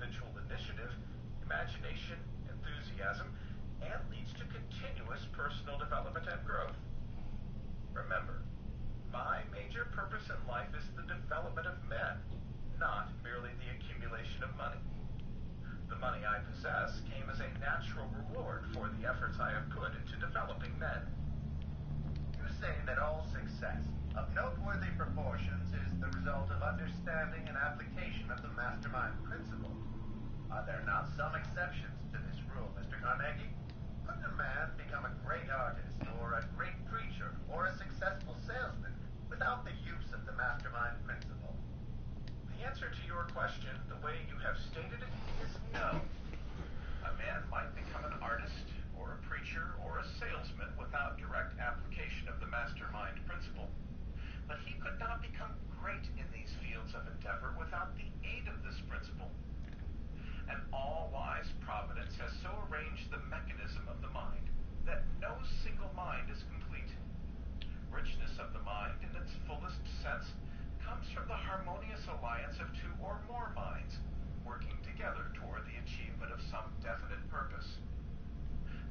individual initiative, imagination, enthusiasm, and leads to continuous personal development and growth. Remember, my major purpose in life is the development of men, not merely the accumulation of money. The money I possess came as a natural reward for the efforts I have put into developing men. You say that all success of noteworthy proportions is the result of understanding and application of the mastermind principle. Are there not some exceptions to this rule, Mr. Carnegie? Couldn't a man become a great artist, or a great preacher, or a successful salesman without the use of the mastermind principle? The answer to your question, the way you have stated it, is no. A man might become an artist, or a preacher, or a salesman without direct application of the mastermind principle. But he could not become great in these fields of endeavor without the aid of this principle. An all-wise providence has so arranged the mechanism of the mind that no single mind is complete. Richness of the mind, in its fullest sense, comes from the harmonious alliance of two or more minds, working together toward the achievement of some definite purpose.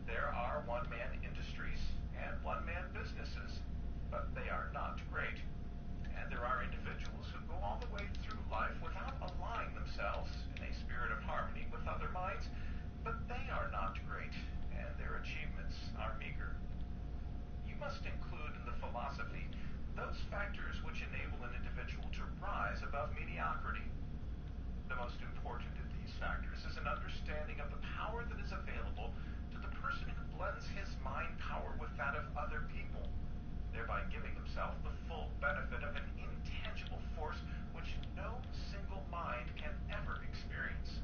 There are one-man industries and one-man businesses, but they are not great. And there are individuals who go all the way through life without aligning themselves in a spirit of harmony with other minds, but they are not great, and their achievements are meager. You must include in the philosophy those factors which enable an individual to rise above mediocrity. The most important of these factors is an understanding of the power that is available to the person who blends his mind power with that of other people, thereby giving himself the full benefit of an intangible force which no single mind can ever experience.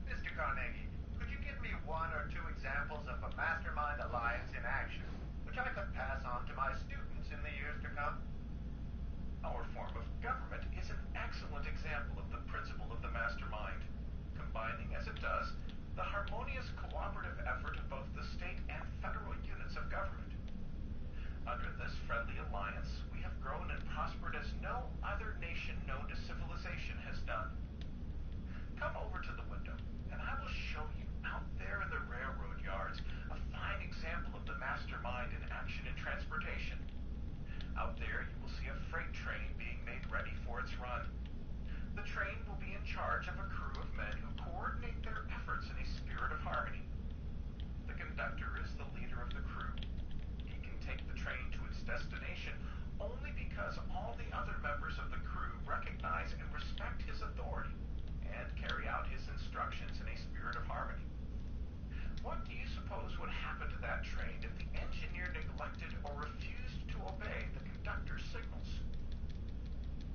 Mr. Carnegie, could you give me one or two examples of a mastermind alliance in action, which I could pass on to my students in the years to come? Our form of government is an excellent example of the principle of the mastermind, combining as it does the harmonious cooperative effort of both the state and federal units of government. Under this friendly alliance, we have grown and prospered as no other nation known to civilization has done. Come over to the window, and I will show you, out there in the railroad yards, a fine example of the mastermind in action in transportation. Out there you will see a freight train being made ready for its run. The train will be in charge of a crew of men who coordinate their efforts in a spirit of harmony. The conductor is the leader of the crew. He can take the train to its destination only because all the other members of the crew recognize and respect his authority and carry out his instructions in a spirit of harmony. What do you suppose would happen to that train if the engineer neglected or refused to obey the conductor's signals?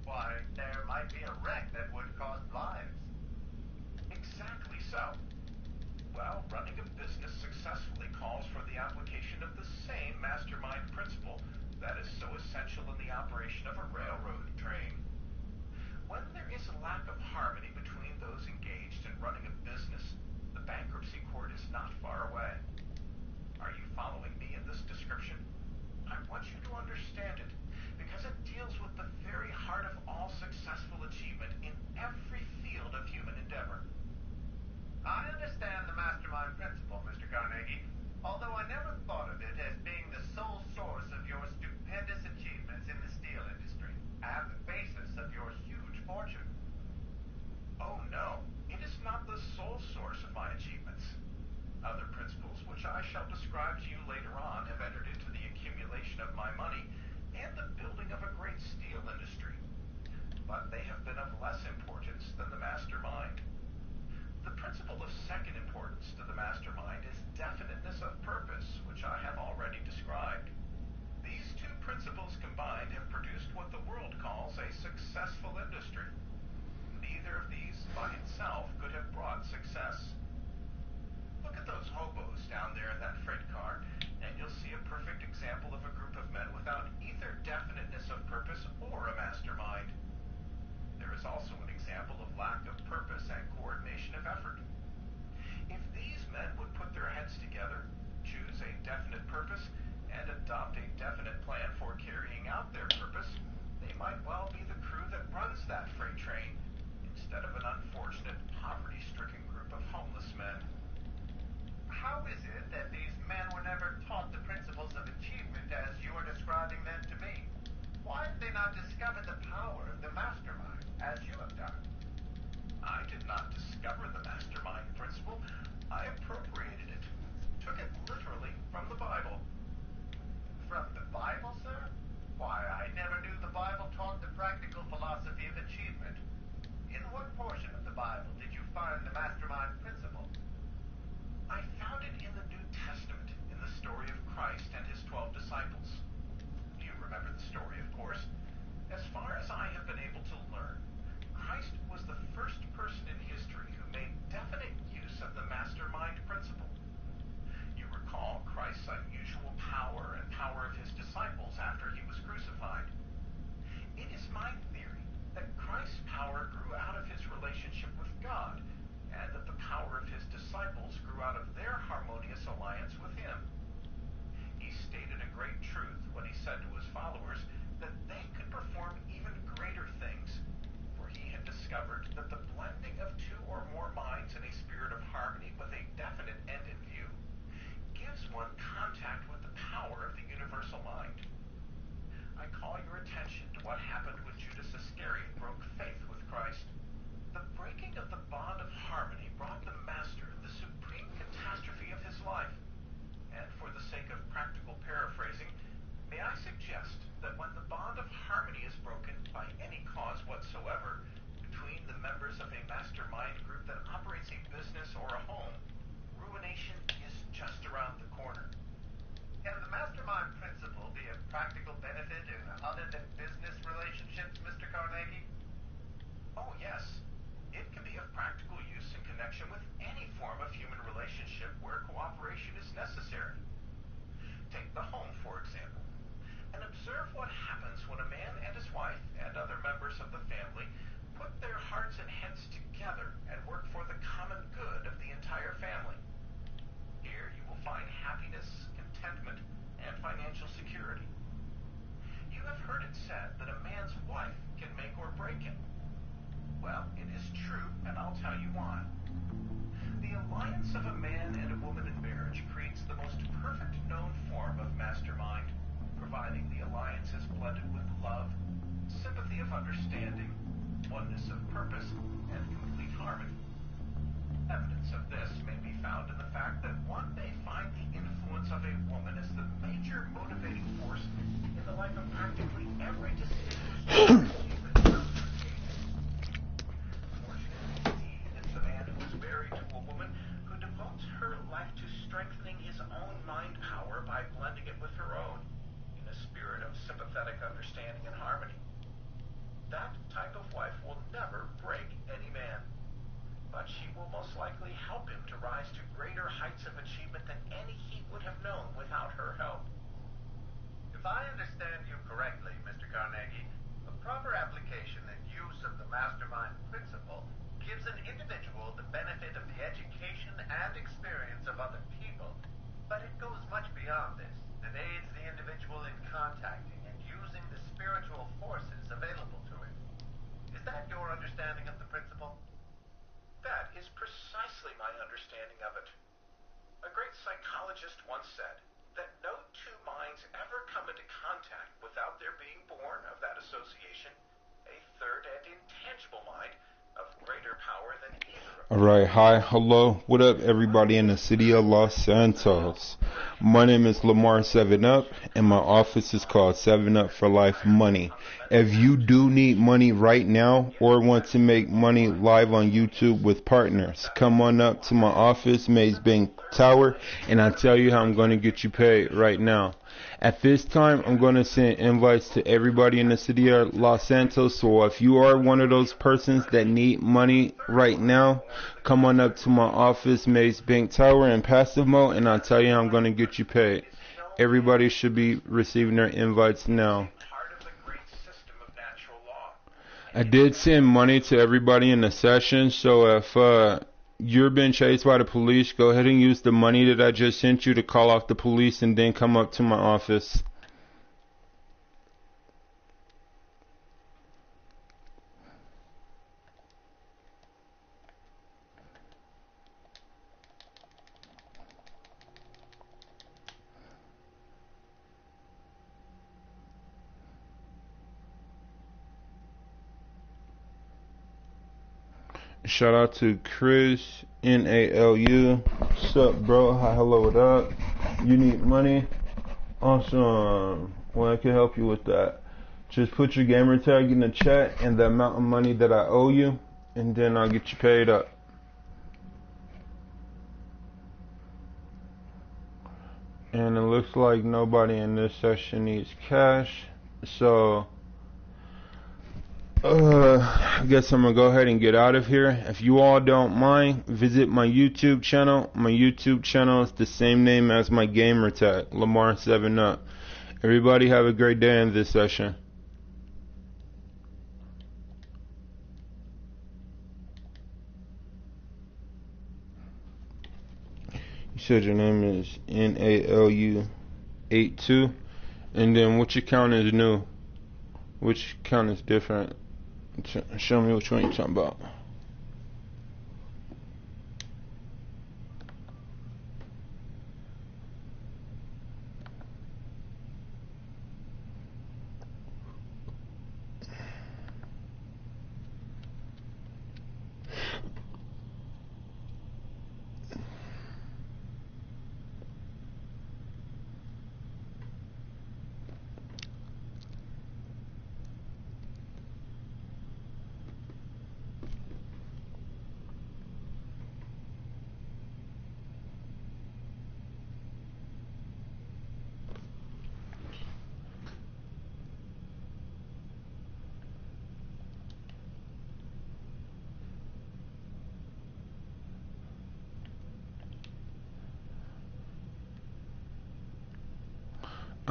Why, there might be a wreck that would cost lives. Exactly so. Well, running a business successfully calls for the application of the same mastermind principle that is so essential in the operation of a railroad train. When there is a lack of harmony between those engaged in running a business, the bankruptcy court is not far away. Are you following me in this description? I want you to understand it, because it deals with the very heart of all successful achievement in every field of human endeavor. I understand the mastermind principle, Mr. Carnegie, although I never thought of it as being the sole source of your stupendous achievements in the steel industry and the basis of your huge fortune. Oh no, it is not the sole source of my achievements. Other principles, which I shall describe to you later on, have entered into the accumulation of my money and the building of a great steel industry. But they have been of less importance than the mastermind. The principle of second importance to the mastermind is definiteness of purpose, which I have already described. These two principles combined have produced what the world calls a successful industry. Neither of these by itself could have brought success. Look at those hobos down there in that freight car, and you'll see a perfect example of a group of men without either definiteness of purpose or a mastermind. There is also an example of lack of purpose and coordination of effort. If these men would put their heads together, choose a definite purpose, and adopt a definite plan for carrying out their purpose, they might well be the crew that runs that freight train, instead of an unfortunate, any form of human relationship where cooperation is necessary. Take the home, for example, and observe what happens when a man and his wife and other members of the family put their hearts and heads together and work for the common good of the entire family. Here you will find happiness, contentment, and financial security. You have heard it said that a man's wife can make or break him. Well, it is true, and I'll tell you why. The alliance of a man and a woman in marriage creates the most perfect known form of mastermind, providing the alliance is blended with love, sympathy of understanding, oneness of purpose, and complete harmony. Evidence of this may be found in the fact that one may find the influence of a woman as the major motivating force in the life of practically every distinguished achievement throughout her days. Fortunate indeed is the man who is married to a woman who devotes her life to strengthening his own mind power by blending it with her own, in a spirit of sympathetic understanding and harmony. That type of wife will never break any man, but she will most likely help him to rise to greater heights of achievement than any he would have known without her help. If I understand you correctly, Mr. Carnegie, a proper application and use of the mastermind principle gives an individual the benefit of the education and experience of other people, but it goes much beyond this and aids the individual in contacting and using the spiritual forces available to him. Is that your understanding of the principle? That is precisely my understanding of it. A great psychologist once said that no two minds ever come into contact without there being born of that association a third and intangible mind of greater power than either of them. Alright, hi, hello, what up everybody in the city of Los Santos? My name is Lamar7Up, and my office is called 7Up for Life Money. If you do need money right now or want to make money live on YouTube with partners, come on up to my office, Maze Bank Tower, and I'll tell you how I'm going to get you paid right now. At this time, I'm going to send invites to everybody in the city of Los Santos, so if you are one of those persons that need money right now, come on up to my office, Maze Bank Tower in passive mode, and I'll tell you how I'm going to get you paid. Everybody should be receiving their invites now. I did send money to everybody in the session, so if you're being chased by the police, go ahead and use the money that I just sent you to call off the police and then come up to my office. Shout out to Chris, NALU. What's up, bro? Hi, hello, what up? You need money? Awesome. Well, I can help you with that. Just put your gamer tag in the chat and the amount of money that I owe you, and then I'll get you paid up. And it looks like nobody in this session needs cash, so I guess I'm gonna go ahead and get out of here. If you all don't mind, visit my YouTube channel. My YouTube channel is the same name as my gamer tag, Lamar7Up. Everybody have a great day in this session. You said your name is NALU82, and then which account is new? Which account is different? Show me which one you're talking about.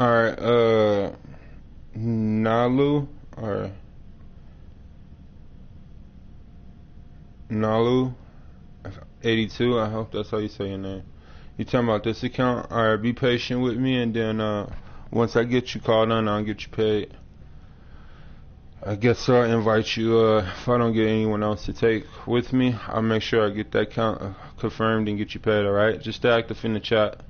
Alright, Nalu or Nalu 82, I hope that's how you say your name. You talking about this account? Alright, be patient with me, and then once I get you called on, I'll get you paid. I guess I'll invite you, if I don't get anyone else to take with me, I'll make sure I get that count confirmed and get you paid, alright? Just stay active in the chat.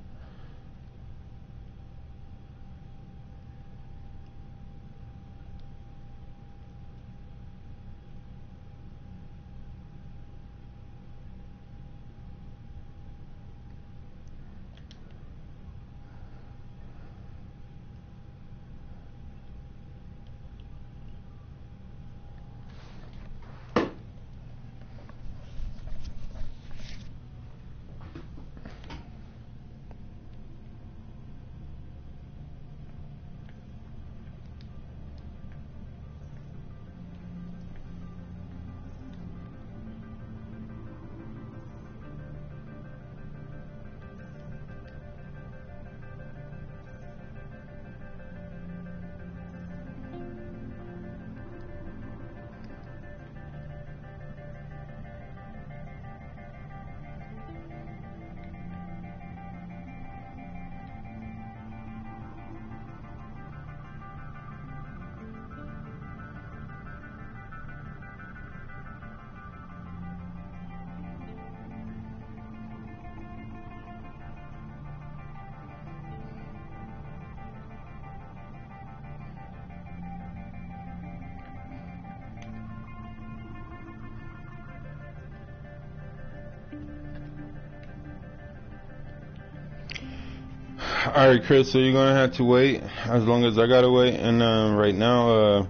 Alright, Chris, so you're gonna have to wait as long as I gotta wait, and right now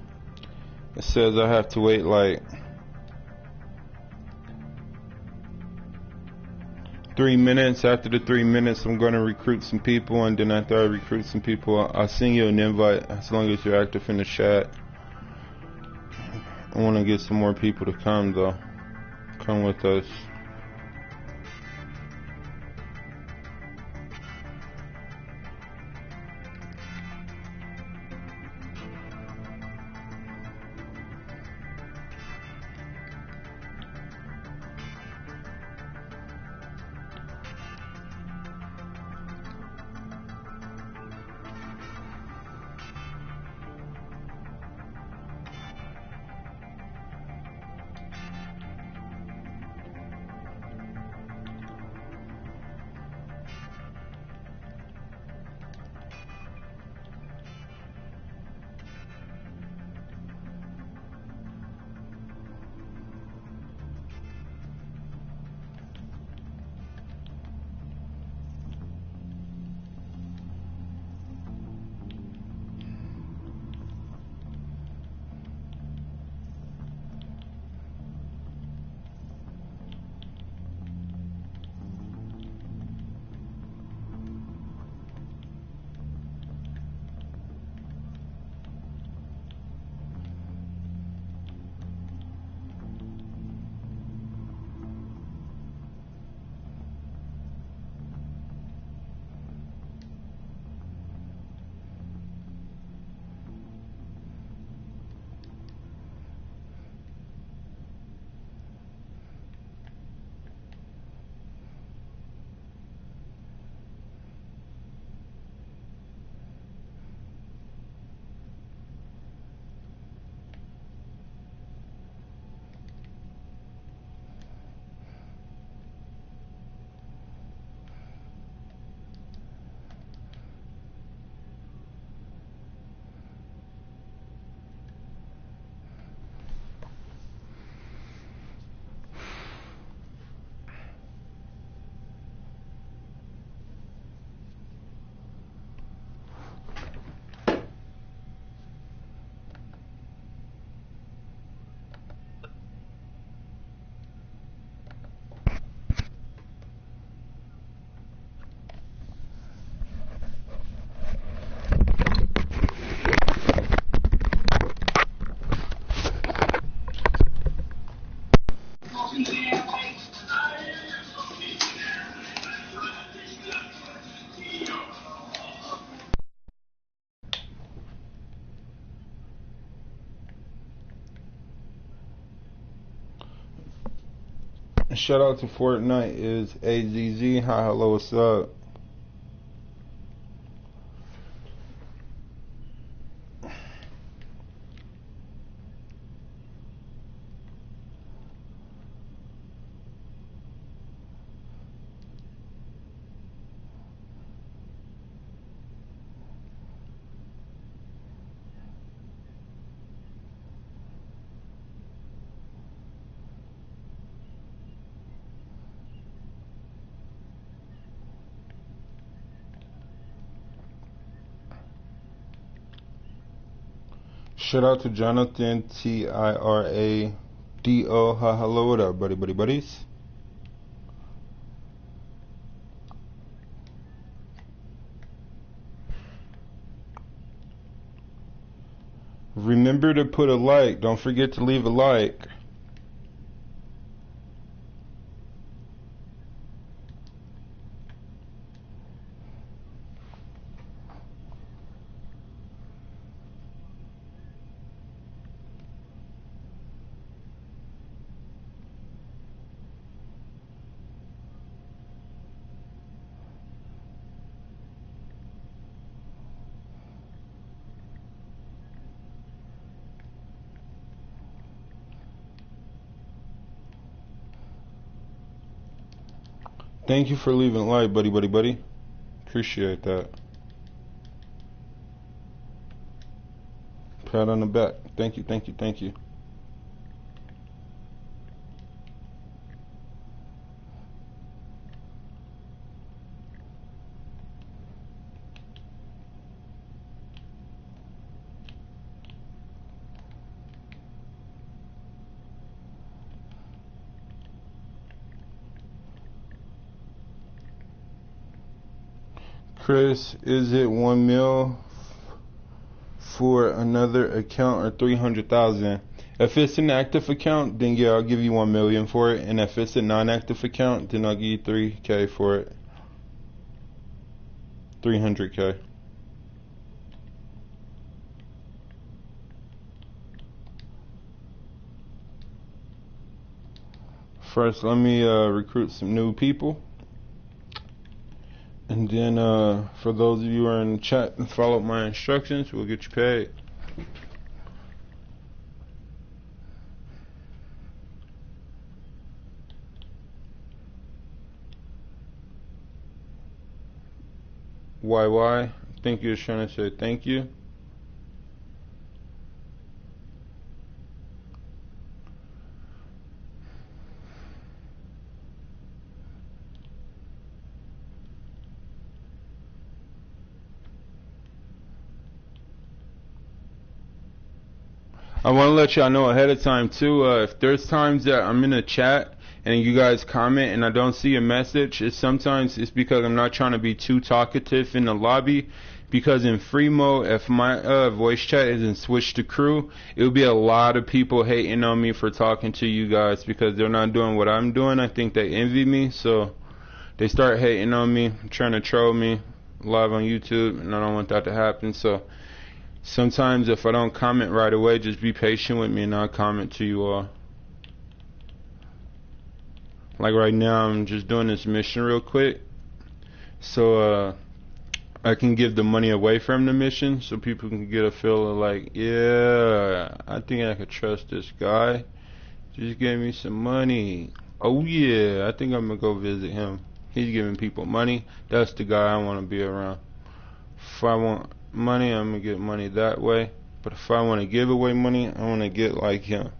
it says I have to wait like 3 minutes. After the 3 minutes, I'm gonna recruit some people, and then after I recruit some people, I'll send you an invite as long as you're active in the chat. I wanna get some more people to come though. Come with us. Shout out to Fortnite is AZZ. Hi, hello, what's up? Shout out to Jonathan TIRADO. Hi, hello, what up, buddies? Remember to put a like. Don't forget to leave a like. Thank you for leaving a like, buddy. Appreciate that. Pat on the back. Thank you. Chris, is it 1 mil for another account or 300,000? If it's an active account, then yeah, I'll give you 1 million for it. And if it's a non-active account, then I'll give you 3K for it. 300K. First, let me recruit some new people. And then, for those of you who are in the chat and follow my instructions, we'll get you paid. YY, I think you're trying to say thank you. I want to let y'all know ahead of time too, if there's times that I'm in a chat and you guys comment and I don't see a message, sometimes it's because I'm not trying to be too talkative in the lobby, because in free mode, if my voice chat isn't switched to crew, it will be a lot of people hating on me for talking to you guys because they're not doing what I'm doing. I think they envy me, so they start hating on me, trying to troll me live on YouTube, and I don't want that to happen. So sometimes if I don't comment right away, just be patient with me and I'll comment to you all. Like right now, I'm just doing this mission real quick, so I can give the money away from the mission so people can get a feel of like, yeah, I think I could trust this guy. Just gave me some money. Oh yeah, I think I'm gonna go visit him. He's giving people money. That's the guy I want to be around. If I want money, I'm gonna get money that way. But if I want to give away money, I want to get like him.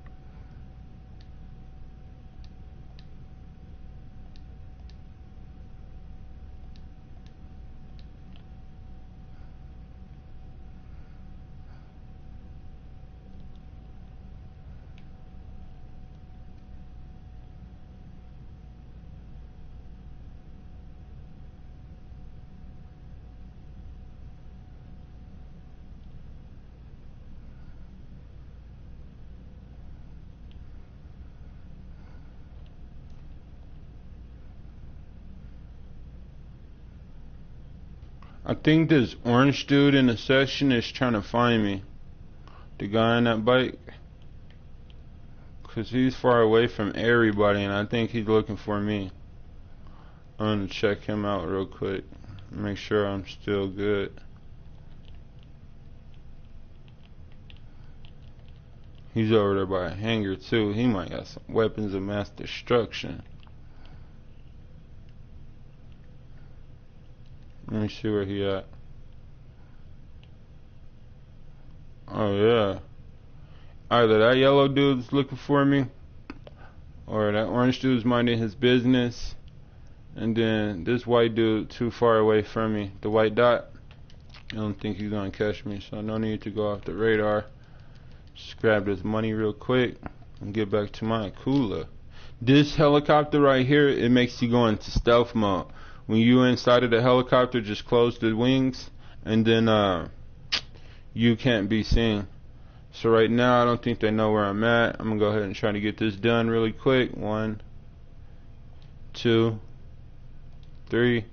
I think this orange dude in the session is trying to find me. The guy on that bike. Cause he's far away from everybody, and I think he's looking for me. I'm gonna check him out real quick. Make sure I'm still good. He's over there by a hangar too. He might have some weapons of mass destruction. Let me see where he at. Oh yeah. Either that yellow dude's looking for me, or that orange dude's minding his business, and then this white dude too far away from me. The white dot, I don't think he's gonna catch me, so no need to go off the radar. Just grab this money real quick and get back to my cooler. This helicopter right here, it makes you go into stealth mode. When you inside of the helicopter, just close the wings, and then you can't be seen. So right now, I don't think they know where I'm at. I'm gonna go ahead and try to get this done really quick. 1, 2, 3,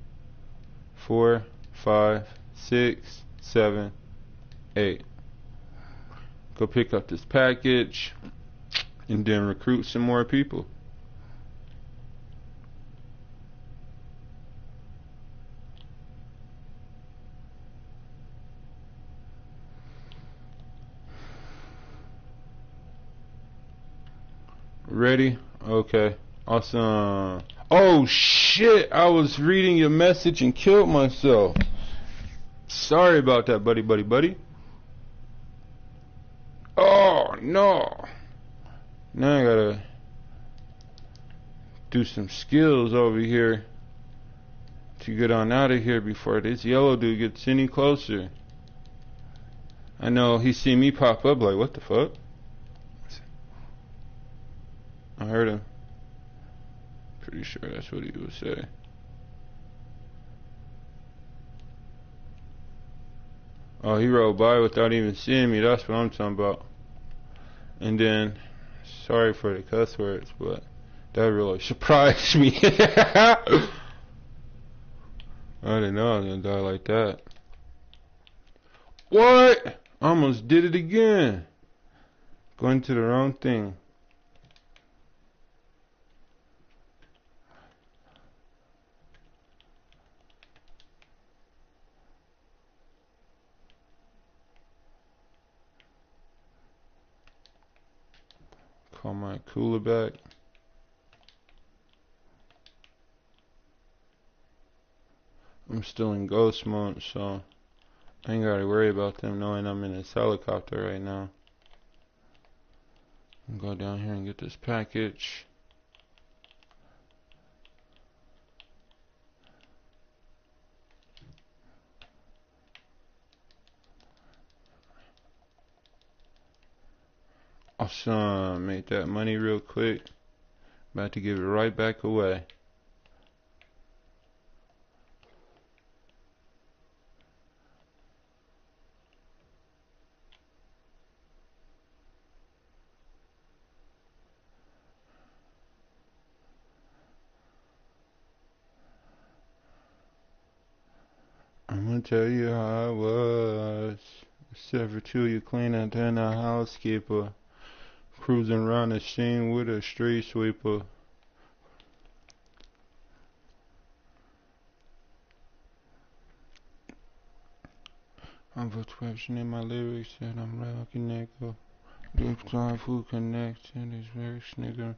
4, 5, 6, 7, 8. Go pick up this package and then recruit some more people. Ready? Okay. Awesome. Oh shit! I was reading your message and killed myself. Sorry about that, buddy. Oh no! Now I gotta do some skills over here to get on out of here before this yellow dude gets any closer. I know he seen me pop up like, what the fuck? I heard him. Pretty sure that's what he would say. Oh, he rode by without even seeing me. That's what I'm talking about. And then, sorry for the cuss words, but that really surprised me. I didn't know I was gonna die like that. What? I almost did it again. Going to the wrong thing. Call my cooler back. I'm still in ghost mode, so I ain't gotta worry about them knowing I'm in this helicopter right now. Go down here and get this package. Awesome. Made that money real quick. About to give it right back away. I'm gonna tell you how I was. Except for two, you cleaner than a housekeeper. Cruising around the scene with a street sweeper. I'm prescription in my lyrics and I'm rocking nigga. Deep time food connection is very nigga.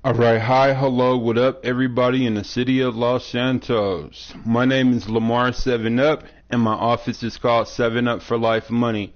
Alright, hi, hello, what up everybody in the city of Los Santos. My name is Lamar7Up and my office is called 7Up for Life Money.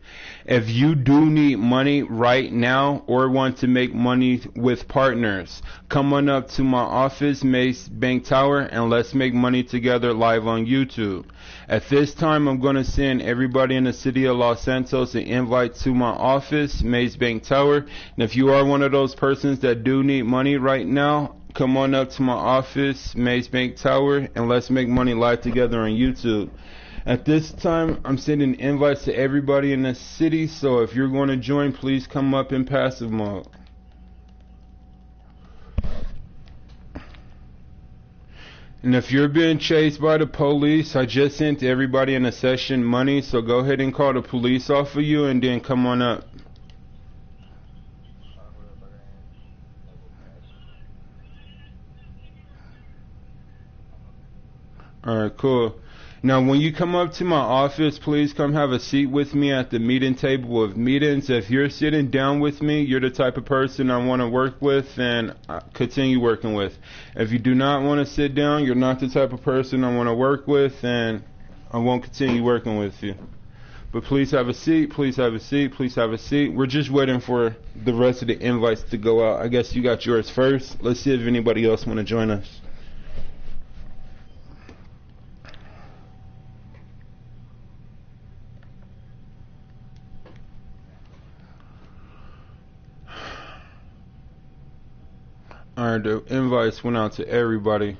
If you do need money right now or want to make money with partners, come on up to my office, Mace Bank Tower, and let's make money together live on YouTube. At this time, I'm going to send everybody in the city of Los Santos an invite to my office, Mace Bank Tower. And if you are one of those persons that do need money right now, come on up to my office, Mace Bank Tower, and let's make money live together on YouTube. At this time, I'm sending invites to everybody in the city, so if you're going to join, please come up in passive mode. And if you're being chased by the police, I just sent everybody in the session money, so go ahead and call the police off of you and then come on up. Alright, cool. Now, when you come up to my office, please come have a seat with me at the meeting table of meetings. If you're sitting down with me, you're the type of person I want to work with and continue working with. If you do not want to sit down, you're not the type of person I want to work with, and I won't continue working with you. But please have a seat, please have a seat, please have a seat. We're just waiting for the rest of the invites to go out. I guess you got yours first. Let's see if anybody else want to join us. Alright, the invites went out to everybody.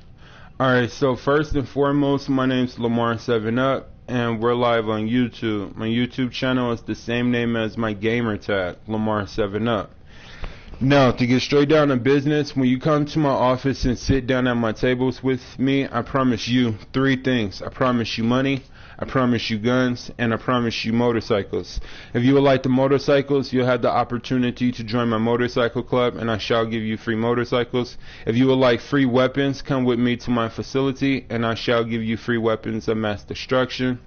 Alright, so first and foremost, my name's Lamar7Up, and we're live on YouTube. My YouTube channel is the same name as my gamer tag, Lamar7Up. Now, to get straight down to business, when you come to my office and sit down at my tables with me, I promise you 3 things. I promise you money, I promise you guns, and I promise you motorcycles. If you would like the motorcycles, you'll have the opportunity to join my motorcycle club, and I shall give you free motorcycles. If you would like free weapons, come with me to my facility, and I shall give you free weapons of mass destruction.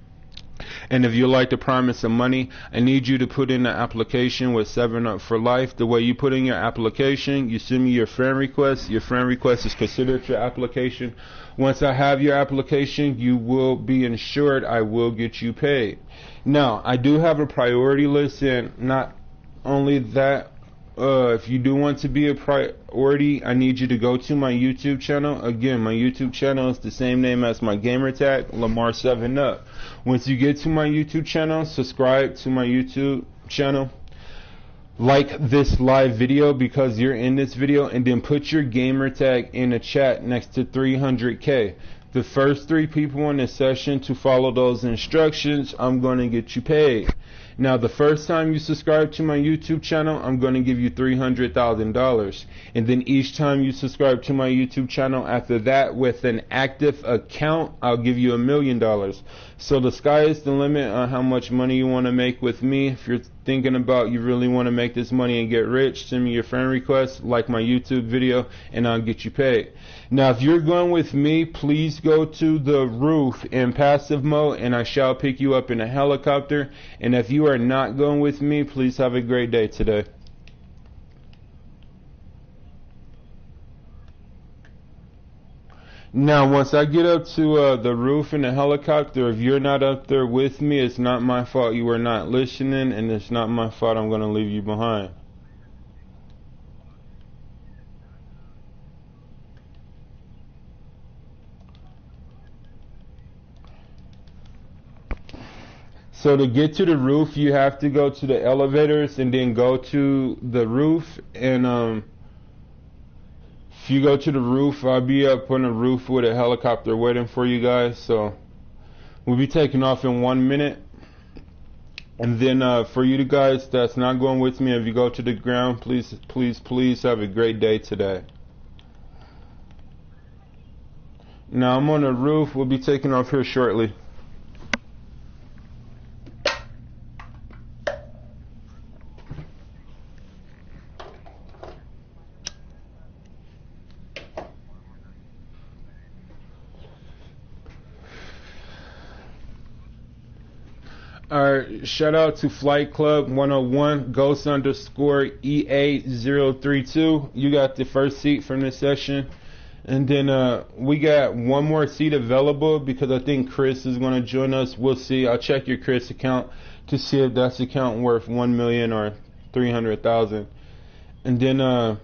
And if you like the promise of money, I need you to put in an application with 7Up for Life. The way you put in your application, you send me your friend request. Your friend request is considered your application. Once I have your application, you will be insured. I will get you paid. Now, I do have a priority list, and not only that, if you do want to be a priority, I need you to go to my YouTube channel. Again, my YouTube channel is the same name as my gamer tag, Lamar7Up. Once you get to my YouTube channel, subscribe to my YouTube channel. Like this live video because you're in this video, and then put your gamer tag in the chat next to 300K. The first 3 people in this session to follow those instructions, I'm going to get you paid. Now, the first time you subscribe to my YouTube channel, I'm going to give you $300,000. And then each time you subscribe to my YouTube channel after that with an active account, I'll give you $1 million. So the sky is the limit on how much money you want to make with me. If you're thinking about you really want to make this money and get rich, send me your friend request, like my YouTube video, and I'll get you paid. Now, if you're going with me, please go to the roof in passive mode, and I shall pick you up in a helicopter. And if you are not going with me, please have a great day today. Now, once I get up to the roof in the helicopter, if you're not up there with me, it's not my fault you are not listening, and it's not my fault I'm going to leave you behind. So to get to the roof, you have to go to the elevators and then go to the roof. And if you go to the roof, I'll be up on the roof with a helicopter waiting for you guys. So we'll be taking off in 1 minute. And then for you guys that's not going with me, if you go to the ground, please, please, please have a great day today. Now I'm on the roof. We'll be taking off here shortly. Alright, shout out to Flight Club 101, Ghost underscore EA032. You got the first seat from this session. And then we got one more seat available because I think Chris is going to join us. We'll see. I'll check your Chris account to see if that's account worth 1 million or 300,000. And then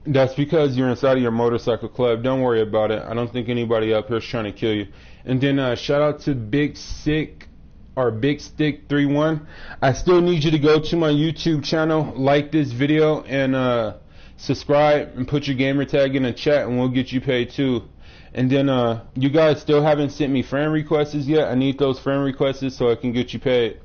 that's because you're inside of your motorcycle club. Don't worry about it. I don't think anybody up here is trying to kill you. And then shout out to Big Stick 31. I still need you to go to my YouTube channel, like this video, and subscribe, and put your gamer tag in the chat, and we'll get you paid too. And then you guys still haven't sent me friend requests yet. I need those friend requests so I can get you paid.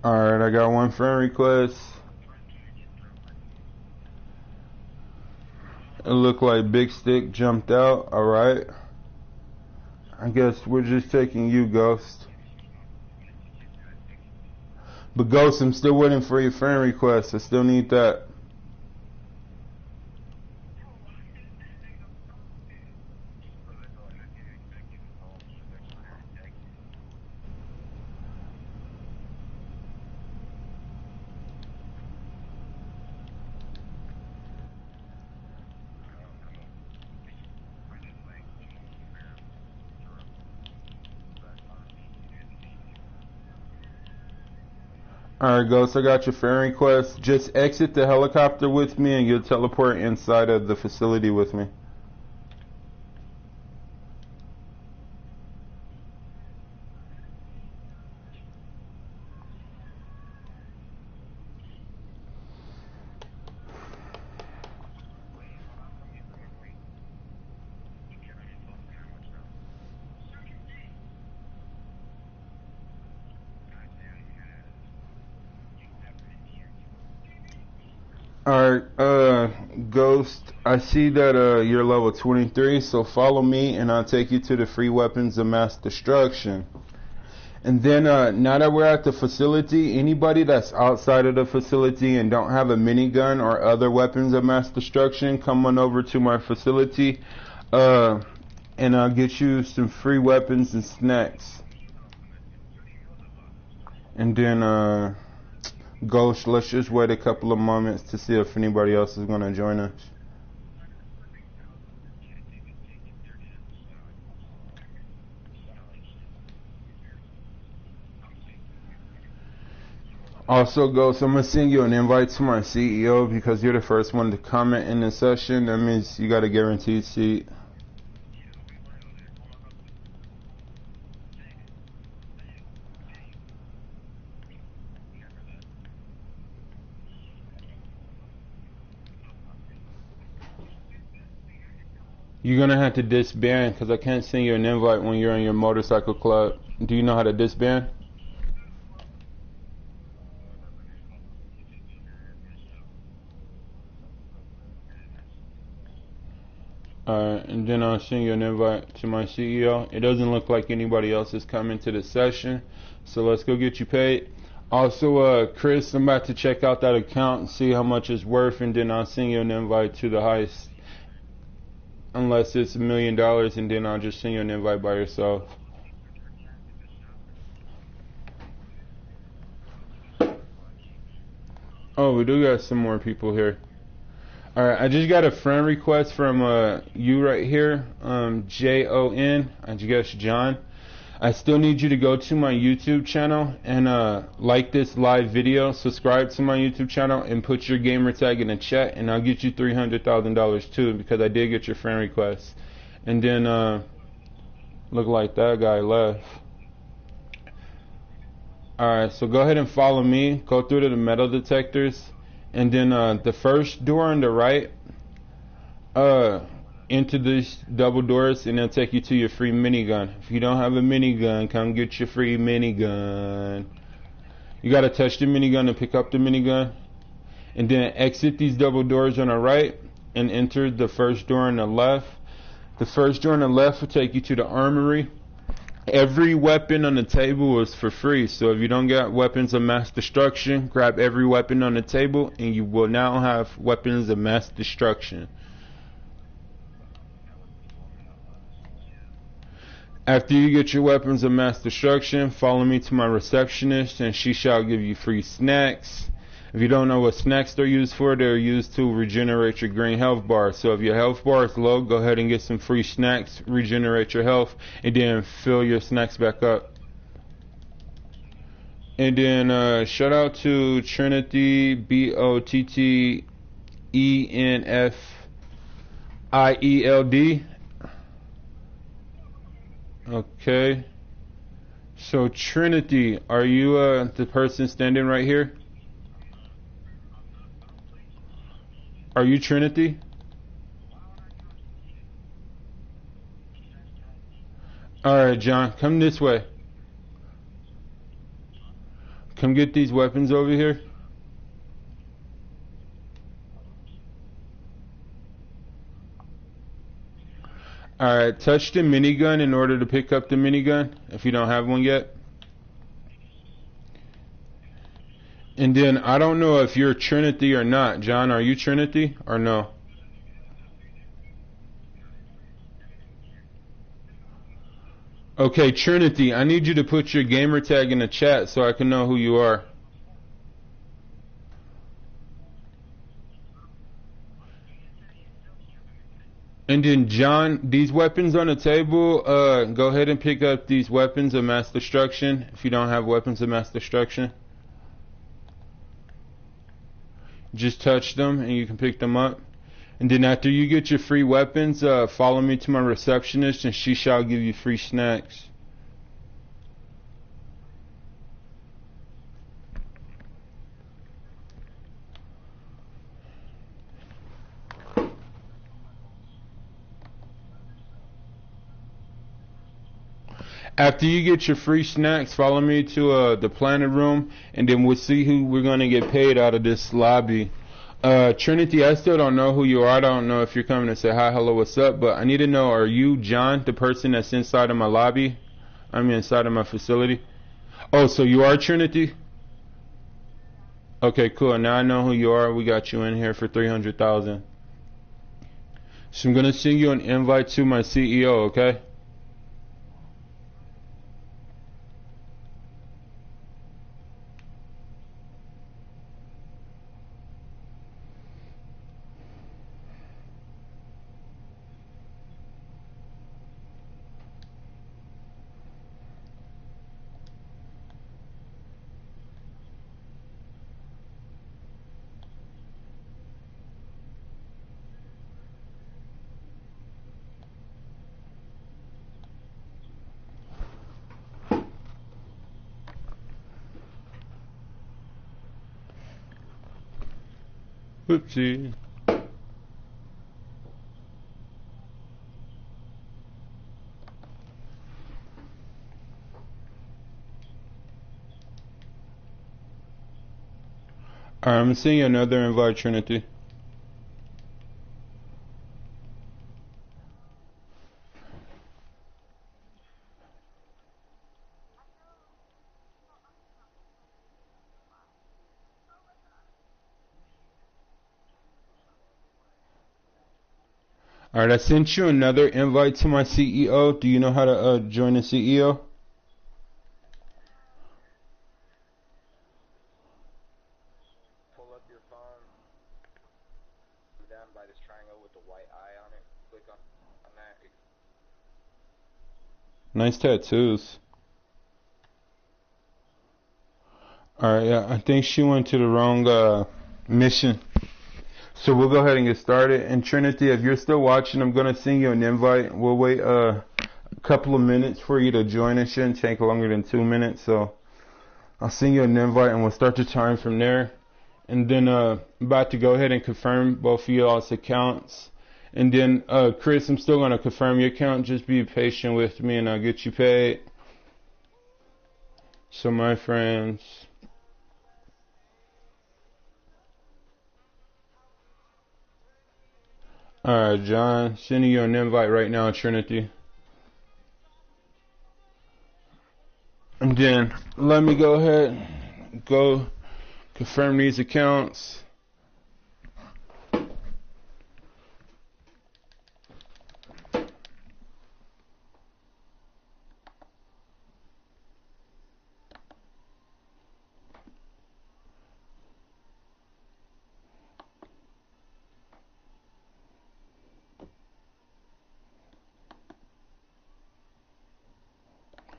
Alright, I got one friend request. It looked like Big Stick jumped out. Alright. I guess we're just taking you, Ghost. But Ghost, I'm still waiting for your friend request. I still need that. Alright, Ghost, I got your friend request. Just exit the helicopter with me and you'll teleport inside of the facility with me. Alright, Ghost, I see that you're level 23, so follow me and I'll take you to the free weapons of mass destruction. And then now that we're at the facility, anybody that's outside of the facility and don't have a minigun or other weapons of mass destruction, come on over to my facility and I'll get you some free weapons and snacks. And then Ghost, let's just wait a couple of moments to see if anybody else is going to join us. Also, Ghost, I'm going to send you an invite to my CEO because you're the first one to comment in the session. That means you got a guaranteed seat. You're going to have to disband because I can't send you an invite when you're in your motorcycle club. Do you know how to disband? Alright, and then I'll send you an invite to my CEO. It doesn't look like anybody else is coming to the session, so let's go get you paid. Also, Chris, I'm about to check out that account and see how much it's worth, and then I'll send you an invite to the heist. Unless it's $1 million, and then I'll just send you an invite by yourself. Oh, we do got some more people here. Alright, I just got a friend request from you right here, Jon, I guess John. I still need you to go to my YouTube channel and like this live video, subscribe to my YouTube channel, and put your gamer tag in the chat, and I'll get you $300,000 too, because I did get your friend request. And then look like that guy left. Alright, so go ahead and follow me, go through to the metal detectors, and then the first door on the right, into these double doors, and it'll take you to your free minigun. If you don't have a minigun, come get your free minigun. You gotta touch the minigun to pick up the minigun, and then exit these double doors on the right and enter the first door on the left. The first door on the left will take you to the armory. Every weapon on the table is for free, so if you don't got weapons of mass destruction, grab every weapon on the table and you will now have weapons of mass destruction. After you get your weapons of mass destruction, follow me to my receptionist and she shall give you free snacks. If you don't know what snacks they're used for, they're used to regenerate your green health bar. So if your health bar is low, go ahead and get some free snacks, regenerate your health, and then fill your snacks back up. And then shout out to Trinity, BOTTENFIELD. Okay. So Trinity, are you the person standing right here? Are you Trinity? Alright, John, come this way. Come get these weapons over here. Alright, touch the minigun in order to pick up the minigun, if you don't have one yet. And then, I don't know if you're Trinity or not. John, are you Trinity or no? Okay, Trinity, I need you to put your gamer tag in the chat so I can know who you are. And then, John, these weapons on the table, go ahead and pick up these weapons of mass destruction if you don't have weapons of mass destruction. Just touch them and you can pick them up. And then after you get your free weapons, follow me to my receptionist and she shall give you free snacks. After you get your free snacks, follow me to the planning room, and then we'll see who we're going to get paid out of this lobby. Trinity, I still don't know who you are. I don't know if you're coming to say hi, hello, what's up, but I need to know, are you John, the person that's inside of my lobby? I mean, inside of my facility? Oh, so you are Trinity? Okay, cool. Now I know who you are. We got you in here for 300,000. So I'm going to send you an invite to my CEO, okay? Whoopsie. I'm seeing another invite, Trinity. Alright, I sent you another invite to my CEO. Do you know how to join the CEO? Pull up your phone, go down by this triangle with the white eye on it, click on that. Nice tattoos. Alright, yeah, I think she went to the wrong mission. So we'll go ahead and get started. And Trinity, if you're still watching, I'm going to send you an invite. We'll wait a couple of minutes for you to join. It shouldn't take longer than 2 minutes. So I'll send you an invite and we'll start the time from there. And then about to go ahead and confirm both of y'all's accounts. And then Chris, I'm still gonna confirm your account. Just be patient with me and I'll get you paid. So my friends, alright, John, sending you an invite right now, Trinity. And then let me go ahead, go confirm these accounts.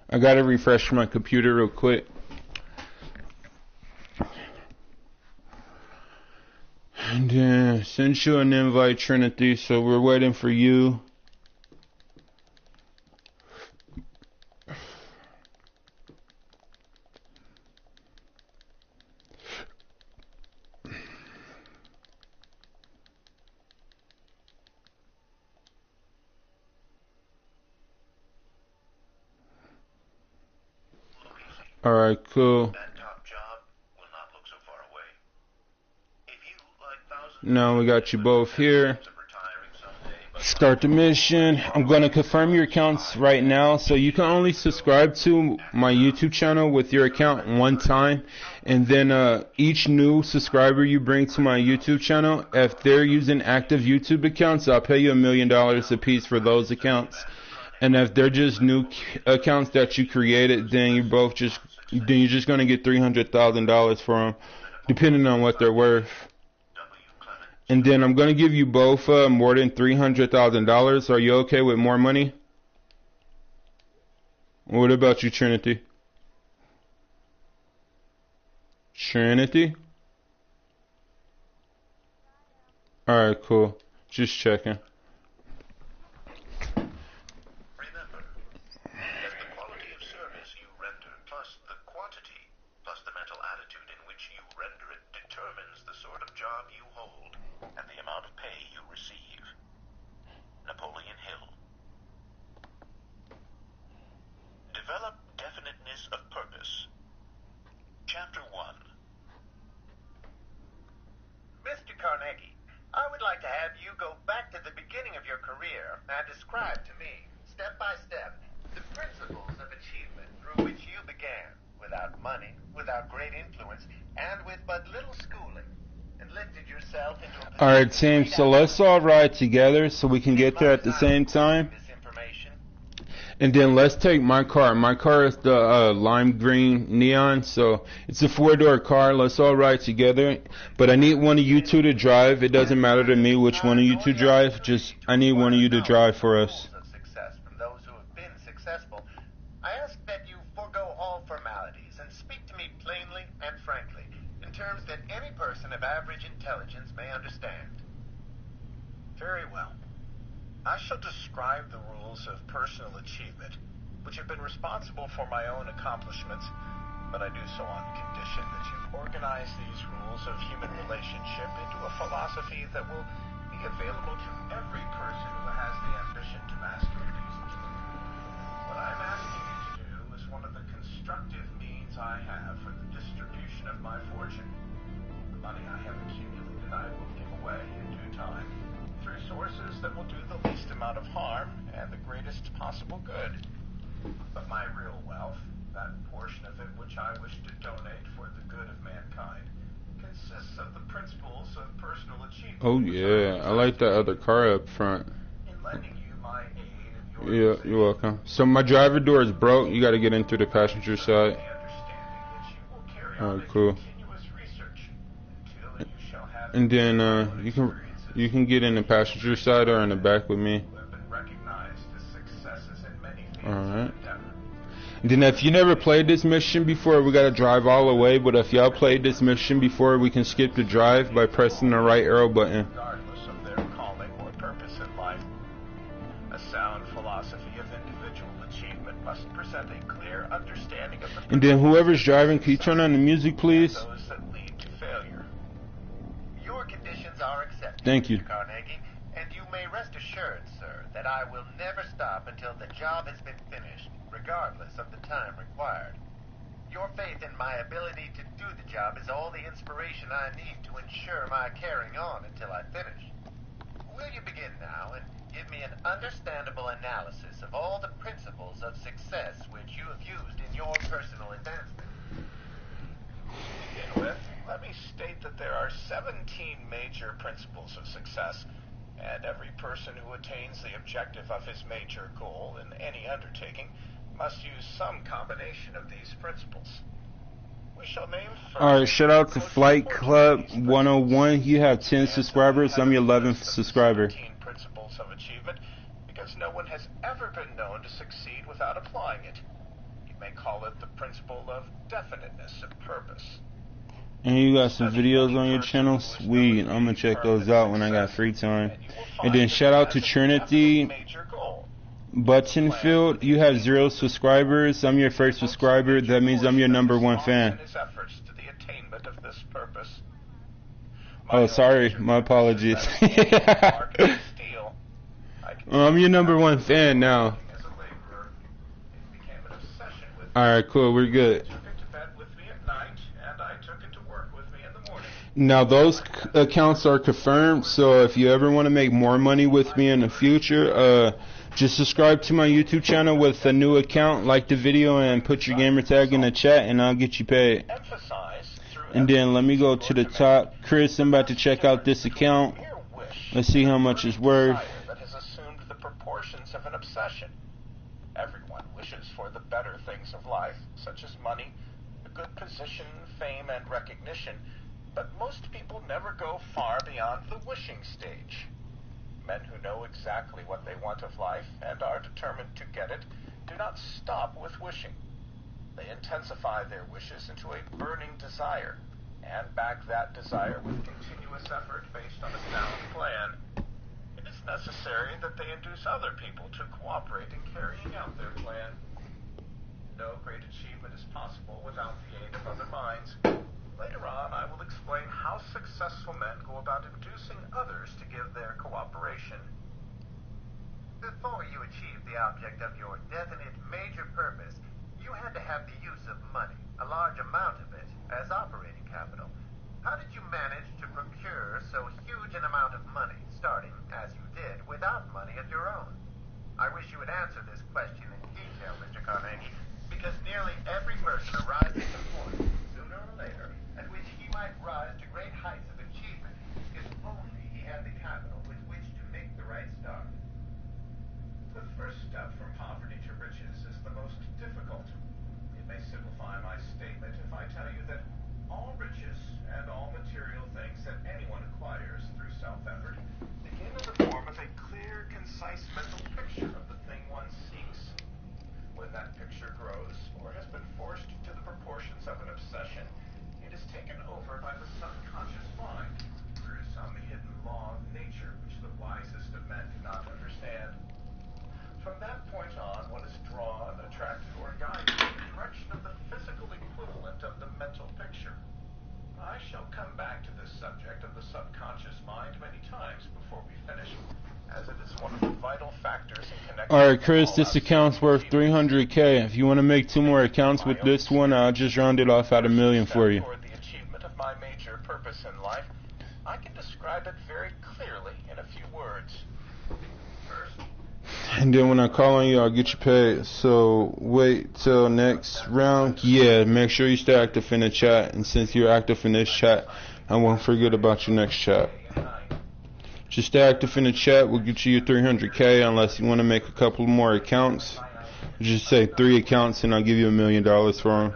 I gotta refresh my computer real quick. And then send you an invite, Trinity. So we're waiting for you. Alright, cool. That top job will not look so far away. If you, like thousands Now we got you both here. of retiring someday, but Start the mission. I'm going to confirm your accounts right now. So you can only subscribe to my YouTube channel with your account one time. And then each new subscriber you bring to my YouTube channel, if they're using active YouTube accounts, I'll pay you $1 million a piece for those accounts. And if they're just new accounts that you created, then you're just going to get $300,000 for them, depending on what they're worth. And then I'm going to give you both more than $300,000. Are you okay with more money? What about you, Trinity? Trinity? Alright, cool. Just checking. remember that the quality of service you render plus the quantity plus the mental attitude in which you render it determines the sort of job you hold and the amount of pay you receive. Napoleon Hill. Develop definiteness of purpose. Chapter 1. Mr. Carnegie, I would like to have you go back to the beginning of your career and describe to me, step by step, the principles of achievement through which you began, without money, without great influence, and with but little schooling, and lifted yourself into a position. Alright, team, so let's all ride together so we can get there at the same time. This information. And then let's take my car. My car is the lime green neon, so it's a 4-door car. Let's all ride together. But I need one of you two to drive. It doesn't matter to me which one of you two drive. Just I need one of you to drive for us. Of success from those who have been successful. I ask that you forego all formalities and speak to me plainly and frankly, in terms that any person of average intelligence may understand. Very well. I shall describe the rules of personal achievement, which have been responsible for my own accomplishments, but I do so on condition that you organize these rules of human relationship into a philosophy that will be available to every person who has the ambition to master these. What I'm asking you to do is one of the constructive means I have for the distribution of my fortune. The money I have accumulated I will give away in due time, through sources that will do the least amount of harm and the greatest possible good. But my real wealth, that portion of it which I wish to donate for the good of mankind, consists of the principles of personal achievement. Oh yeah, I like that other car up front. In lending you my aid and your Yeah, you're welcome. So my driver door is broke. You got to get into the passenger side. understanding that you will carry Alright, on cool. a continuous research until you shall have And then you can get in the passenger side or in the back with me. who have been recognized as successes in many fields Alright. of endeavor. And then if you never played this mission before, we gotta drive all the way. But if y'all played this mission before, we can skip the drive by pressing the right arrow button. Regardless of their calling or purpose in life, a sound philosophy of individual achievement must present a clear understanding of the And then whoever's driving, can you turn on the music, please? those that lead to failure. Thank you. Mr. Carnegie, and you may rest assured, sir, that I will never stop until the job has been finished, regardless of the time required. Your faith in my ability to do the job is all the inspiration I need to ensure my carrying on until I finish. Will you begin now and give me an understandable analysis of all the principles of success which you have used in your personal advancement? To begin with, let me state that there are 17 major principles of success, and every person who attains the objective of his major goal in any undertaking must use some combination of these principles. We shall name first. Alright, shout out to most Flight important Club of these 101. You have 10 And subscribers. I'm your have a 11th list of the subscriber. 17 principles of achievement, because no one has ever been known to succeed without applying it. You may call it the principle of definiteness of purpose. And you got some videos on your channel? Sweet. I'm gonna check those out when I got free time. And then shout out to Trinity Buttonfield. You have 0 subscribers. I'm your first subscriber. That means I'm your #1 fan. Oh, sorry. My apologies. I'm your #1 fan now. Alright, cool. We're good. Now those accounts are confirmed, so if you ever want to make more money with me in the future, just subscribe to my YouTube channel with a new account, like the video, and put your gamer tag in the chat, and I'll get you paid. And then let me go to the top. Chris, I'm about to check out this account. Let's see how much it's worth. That has assumed the proportions of an obsession. Everyone wishes for the better things of life, such as money, a good position, fame, and recognition. But most people never go far beyond the wishing stage. Men who know exactly what they want of life and are determined to get it do not stop with wishing. They intensify their wishes into a burning desire and back that desire with continuous effort based on a sound plan. It is necessary that they induce other people to cooperate in carrying out their plan. No great achievement is possible without the aid of other minds. Later on, I will explain how successful men go about inducing others to give their cooperation. Before you achieve the object of your definite major purpose, you had to have the use of money, a large amount of it, as operating capital. How did you manage to procure so huge an amount of money, starting, as you did, without money of your own? I wish you would answer this question in detail, Mr. Carnegie, because nearly every person arrives at the point, sooner or later, at which he might rise to great heights of achievement if only he had the capital with which to make the right start. The first step from poverty to riches is the most difficult. It may simplify my statement if I tell you that all riches and all material things that anyone acquires through self-effort begin in the form of a clear, concise mental picture of the thing one seeks. When that picture grows or has been forced to the proportions of an obsession, it is taken over by the subconscious mind through some hidden law of nature which the wisest of men do not understand. From that point on, one is drawn, attracted, or guided in the direction of the physical equivalent of the mental picture. I shall come back to this subject of the subconscious mind many times before we finish, as it is one of the vital factors in connecting. Alright, Chris, this account's worth 300K. If you want to make 2 more accounts with this one, I'll just round it off at $1 million for you. Toward the achievement of my major purpose in life, I can describe it very clearly in a few words. First, And then when I call on you, I'll get you paid. So wait till next round. Yeah, make sure you stay active in the chat. And since you're active in this chat, I won't forget about your next chat. Just stay active in the chat. We'll get you your 300K unless you want to make a couple more accounts. Just say 3 accounts and I'll give you $1 million for them.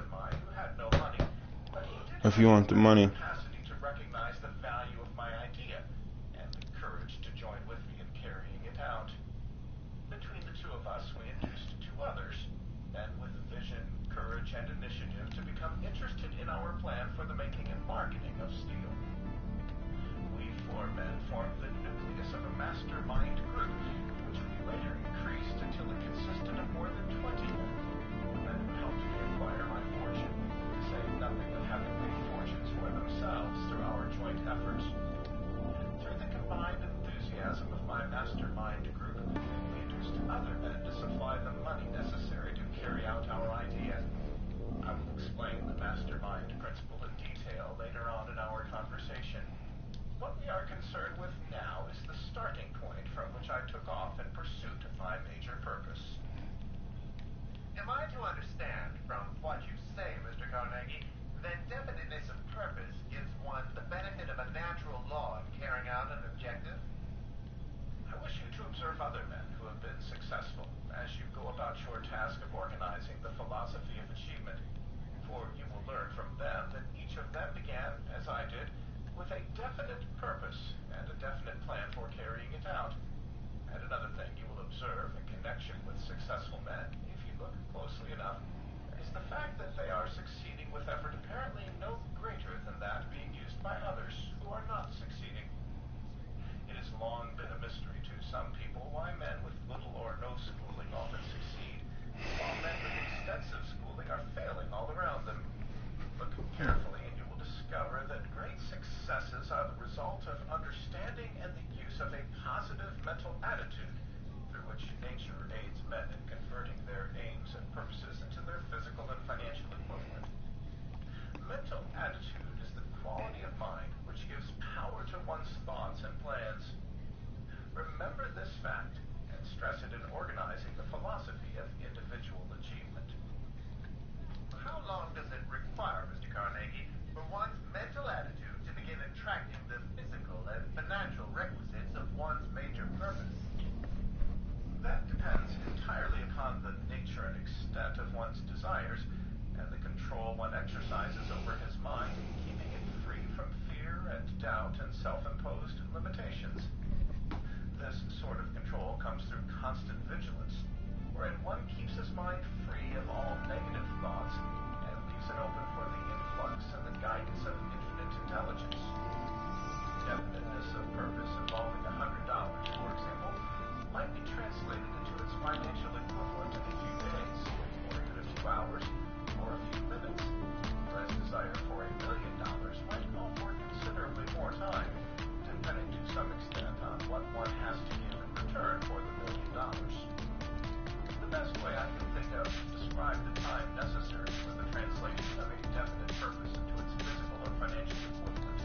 If you want the money. capacity to recognize the value of my idea and the courage to join with me in carrying it out. Between the two of us, we induced 2 others, men with vision, courage, and initiative to become interested in our plan for the making and marketing of steel. We 4 men formed the nucleus of a mastermind group, which we later increased until it consisted of more than 20 men who helped me acquire my fortune, to say nothing of having made fortunes for themselves through our joint efforts. Through the combined detail later on in our conversation. What we are concerned with now is the starting point from which I took off in pursuit of my major purpose. Am I to understand from what you say, Mr. Carnegie, that definiteness of purpose gives one the benefit of a natural law in carrying out an objective? I wish you to observe other men who have been successful as you go about your task of organizing the philosophy of achievement, for you will learn from them that each of them began, as I did, with a definite purpose and a definite plan for carrying it out. And another thing you will observe in connection with successful men, if you look closely enough, is the fact that they are succeeding with effort apparently no greater than that being used by others who are not succeeding. It has long been a mystery to some people why men with little or no schooling often succeed, while men with extensive schooling are failing all around them. Look carefully and you will discover that great successes are the result of understanding and the use of a positive mental attitude, through which nature aids men in converting their aims and purposes into their physical and financial equivalent. Mental attitude is the quality of mind which gives power to one's thoughts and plans. Remember this fact and stress it in organizing the philosophy of individual achievement. How long does it require, Mr. Carnegie, for one's mental attitude to begin attracting the physical and financial requisites of one's major purpose? That depends entirely upon the nature and extent of one's desires and the control one exercises over his mind, keeping it free from fear and doubt and self-imposed limitations. This sort of control comes through constant vigilance, wherein one keeps his mind free of all negative thoughts and leaves it open for the influx and the guidance of infinite intelligence. Definiteness of purpose involving $100, for example, might be translated into its financial equivalent in a few days, or even a few hours, or a few minutes, whereas desire for $1 million might call for considerably more time, depending to some extent on what one has to give in return for the $1 million. The best way I can think of to describe the time necessary for the translation of a definite purpose into its physical or financial equivalent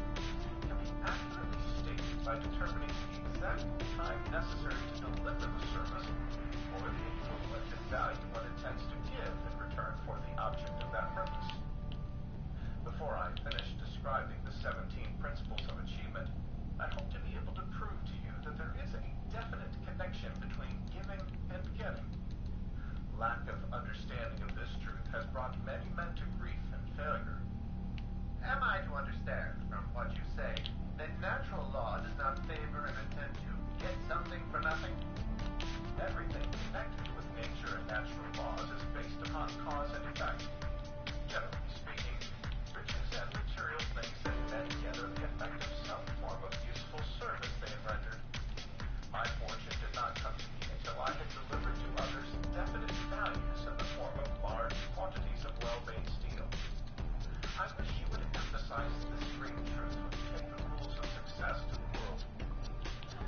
can be accurately stated by determining the exact time necessary to deliver the service or the equivalent in value one intends to give in return for the object of that purpose. Before I finish describing the 17 principles of achievement, I hope to be able to prove to you that there is a definite connection between giving and getting. Lack of understanding of this truth has brought many men to grief and failure. Am I to understand from what you say that natural law does not favor an attempt to get something for nothing? Everything connected with nature and natural laws is based upon cause and effect. Generally speaking, riches and material things that men get are the effect of some form of useful service they have rendered. My fortune did not come to me until I had delivered to others definite values in the form of large quantities of well-made steel. I wish you would emphasize this great truth when you take the rules of success to the world.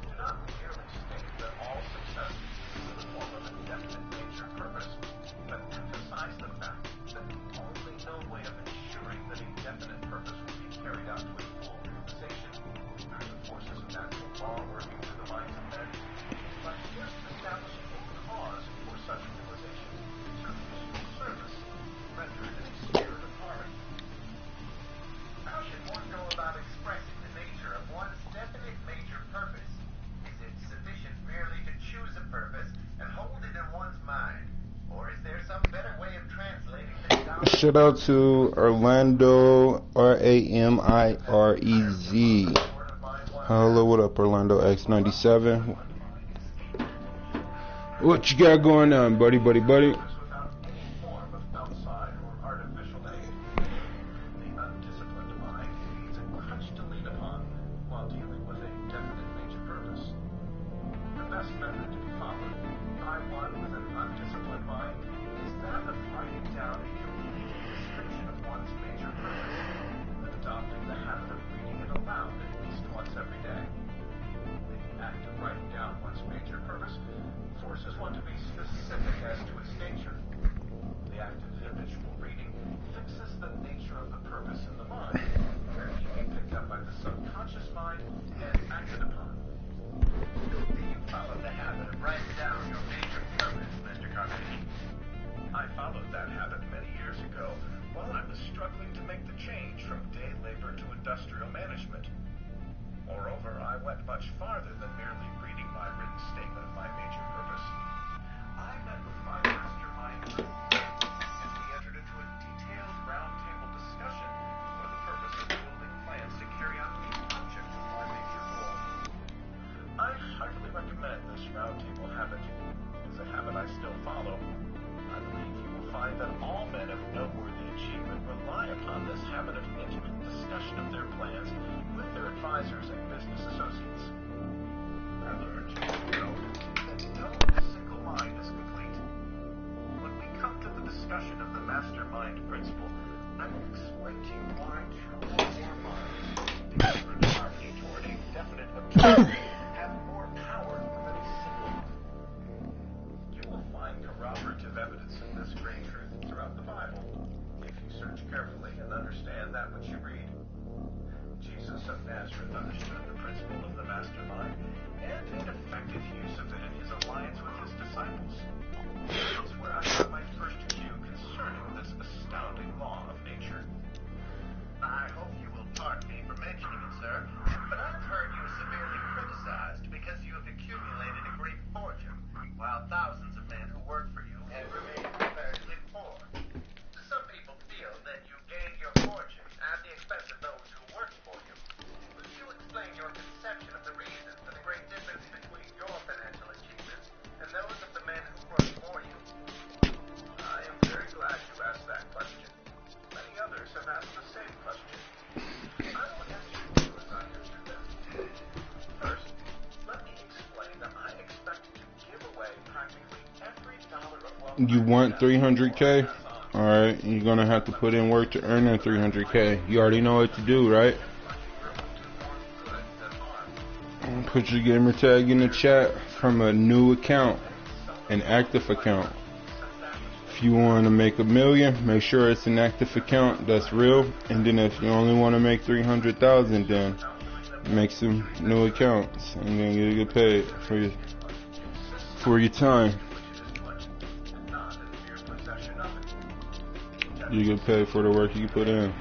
Do not merely state that all success is in the form of a definite major purpose, but emphasize the fact that the only known way of ensuring that a definite purpose will be carried out to a full realization through the forces of natural law working through the minds of men is by first establishing a cause for such realization through useful service rendered in a spirit of harmony. How should one go about expressing the nature of one's definite major purpose? Is it sufficient merely to choose a purpose and hold it in one's mind? Or is there some better way of translating this down? Shout out to Orlando, Ramirez. Hello, what up, Orlando X97? What you got going on, buddy? Without any form of outside or artificial aid. The undisciplined mind needs a crutch to lean upon while dealing with a definite major purpose. The best method to be followed by one with an undisciplined mind is that of writing down a complete description of one's major purpose and adopting the habit of reading it aloud at least once every day. The act of writing down one's major purpose forces one to be specific as to its nature what you read. Jesus of Nazareth understood the principle of the mastermind and made effective use of it in his alliance with his disciples. That's where I got my first cue concerning this astounding law of nature. I hope you will pardon me for mentioning it, sir, but I've heard you severely criticized because you have accumulated a great fortune, while thousands of men who work for you have remained comparatively poor. Some people feel that you gained your fortune at the expense of those who worked for you. Will you explain your conception of the reason for the great difference between your financial achievements and those of the men who work for you? I am very glad you asked that question. Many others have asked the same question. I will answer you as I answered them. First, let me explain that I expect to give away practically every dollar of wealth. You want 300K? Alright, you're gonna have to put in work to earn that 300K. You already know what to do, right? Put your gamer tag in the chat from a new account, an active account. If you want to make $1 million, make sure it's an active account that's real. And then if you only want to make 300,000, then make some new accounts, and then you get paid for your time. You get paid for the work you put in.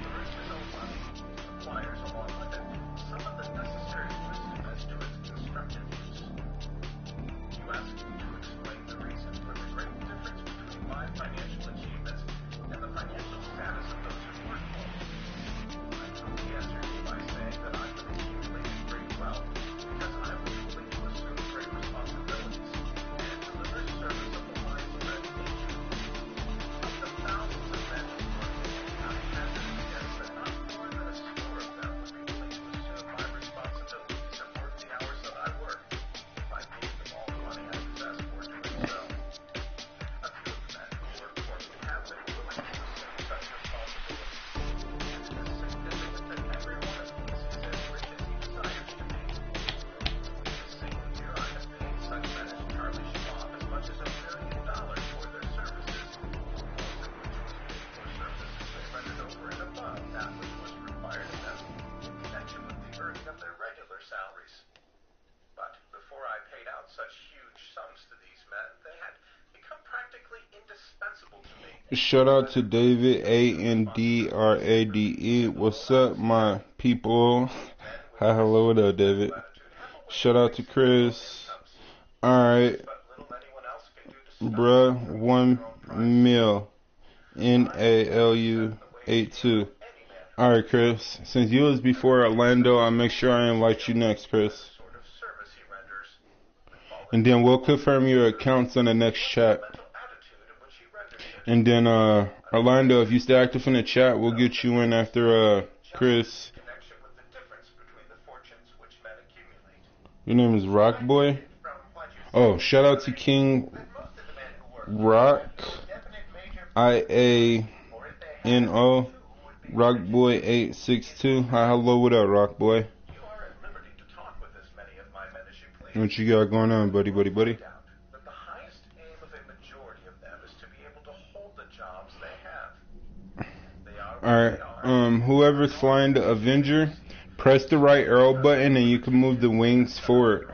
Shout out to David Andrade. What's up, my people? Hi, hello, what up, David? Shout out to Chris. Alright, bruh, 1 mil. NALU82. Alright, Chris. Since you was before Orlando, I'll make sure I invite you next, Chris. And then we'll confirm your accounts on the next chat. And then, Orlando, if you stay active in the chat, we'll get you in after, Chris. Your name is Rock Boy? Oh, shout out to King Rock. IANO. Rock Boy 862. Hi, hello, what up, Rock Boy? What you got going on, buddy? Alright, whoever's flying the Avenger, press the right arrow button and you can move the wings forward.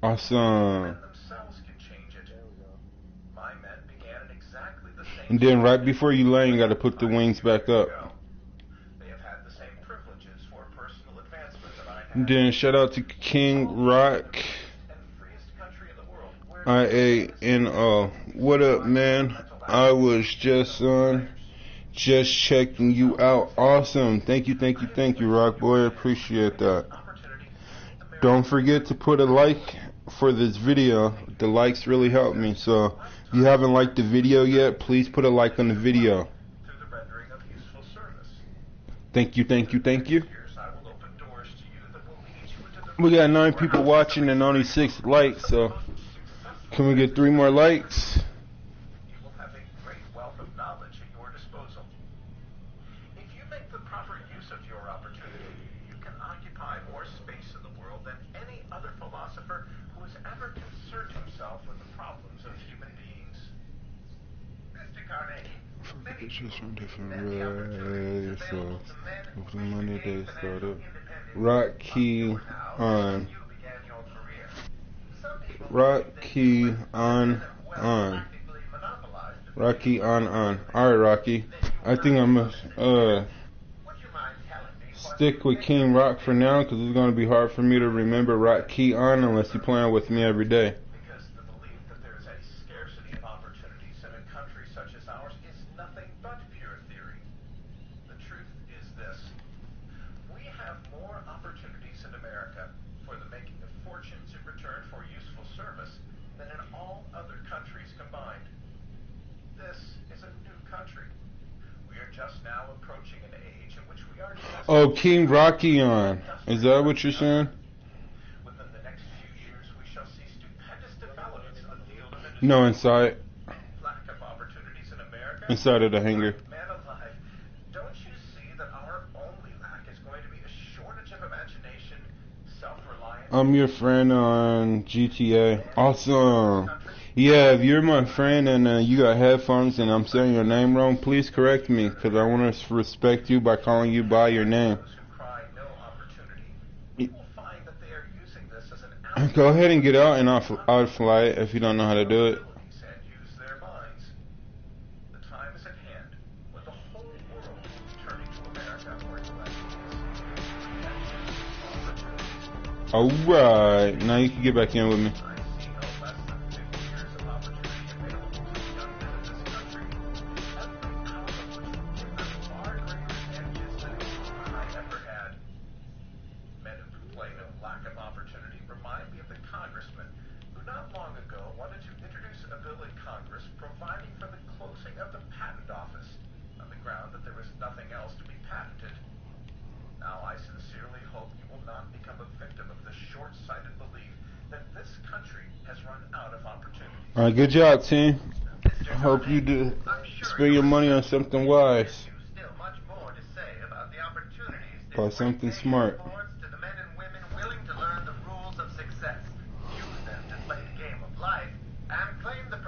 Awesome. And then right before you land, you gotta put the wings back up. And then shout out to King Rock. IANO. What up, man? I was just checking you out. Awesome. Thank you, Rock Boy. Appreciate that. Don't forget to put a like for this video. The likes really help me. So if you haven't liked the video yet, please put a like on the video. Thank you. We got 9 people watching and only 6 likes, so can we get 3 more likes? You will have a great wealth of knowledge at your disposal. If you make the proper use of your opportunity, you can occupy more space in the world than any other philosopher who has ever concerned himself with the problems of human beings. Mr. Carnegie, It's just from different races. So, with the money they started. Rock key on. Rocky on. Rocky on. Alright, Rocky. I think I'm gonna stick with King Rock for now, because it's gonna be hard for me to remember Rocky on unless you're playing with me every day. Because the belief that there is a scarcity of opportunities in a country such as ours is nothing but pure theory. The truth is this: we have more opportunities in America for the making of fortunes in return for useful service than in all other countries combined. This is a new country. We are just now approaching an age in which we are just... Oh, King Rocky on. Is that what you're saying? Within the next few years, we shall see stupendous developments in the field of industry. No, inside. Lack of opportunities in America? Inside of the hangar. Man alive, don't you see that our only lack is going to be a shortage of imagination, self-reliance? I'm your friend on GTA. Awesome. Yeah, if you're my friend and you got headphones and I'm saying your name wrong, please correct me, because I want to respect you by calling you by your name. Those who cry no opportunity, you will find that they are using this as an Go ahead and get out and I'll fly it if you don't know how to do it. and use their minds. The time is at hand when the whole world is turning to America for its lessons. Alright, now you can get back in with me. I see no less than 50 years of opportunity available to the young men of this country, every hour of which will give them far greater advantages than any I ever had. Men who complain of lack of opportunity remind me of the congressman who not long ago wanted to introduce a bill in Congress providing for the closing of the patent office on the ground that there was nothing else to be patented. Now, I sincerely hope you will not become a victim of the short-sighted belief that this country has run out of opportunities. Alright, good job, team. I hope you do spend your money on something wise. Still much more to say about the opportunities Or something smart.